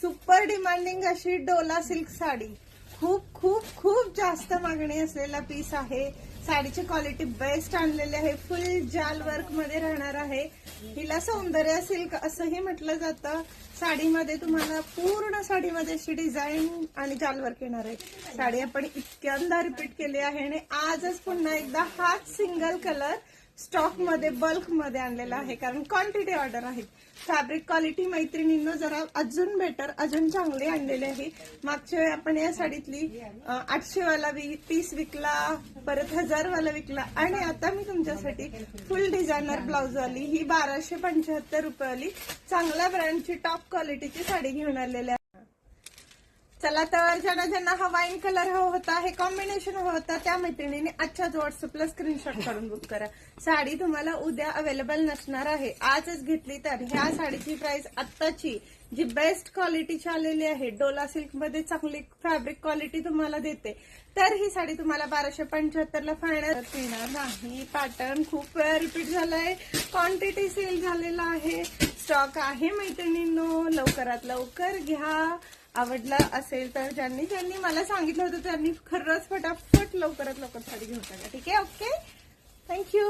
Super demanding अशी Dola silk sari, खूप खूप खूप जास्त मागणी असलेला पीस आहे. साडीची क्वालिटी बेस्ट आणलेली आहे. फुल जाल वर्क मध्ये राहणार आहे. हिला सौंदर्य सिल्क असंही म्हटलं जातं. साडीमध्ये तुम्हाला पूर्ण साडीमध्ये अशी डिझाईन आणि जाल वर्क येणार आहे. साडी आपण इतक्यांदा रिपीट केली आहे आणि आजच पुन्हा एकदा हाच सिंगल कलर स्टॉक मध्ये बल्क मध्ये आणलेला आहे, कारण क्वांटिटी ऑर्डर आहे. फॅब्रिक क्वालिटी मैत्रिणींनो जरा अजून बेटर, अजून चांगली आणलेली आहे. मागच्या वेळी आपण या साडीतली 800 वाला पीस विकला, परत 1000 वाला विकला आणि आता मी तुमच्यासाठी फुल डिझायनर ब्लाउज वाली ही 1275 रुपयावाली चांगल्या ब्रँडची टॉप क्वालिटीची साडी घेऊन आलेली आहे. चला तर ज्यांना ज्यांना हा वाईन कलर हवा होता, हे कॉम्बिनेशन हवा होता, त्या मैत्रिणीने आजच्याच व्हॉट्सअपला स्क्रीनशॉट काढून बुक करा. साडी तुम्हाला उद्या अवेलेबल नसणार आहे. आजच घेतली तर ह्या साडीची प्राइस आत्ताची जी बेस्ट क्वालिटीची आलेली आहे, डोला सिल्क मध्ये चांगली फॅब्रिक क्वालिटी तुम्हाला देते, तर ही साडी तुम्हाला 1275 ला फायनल येणार नाही. पॅटर्न खूप वेळा रिपीट झालाय, क्वांटिटी सेल झालेला आहे, स्टॉक आहे मैत्रिणींनो, लवकरात लवकर घ्या. आवडला असेल तर ज्यांनी ज्यांनी मला सांगितलं होतं त्यांनी खरंच फटाफट लवकरात लवकर साडी घेऊन टाका. ठीक आहे, ओके, थँक्यू.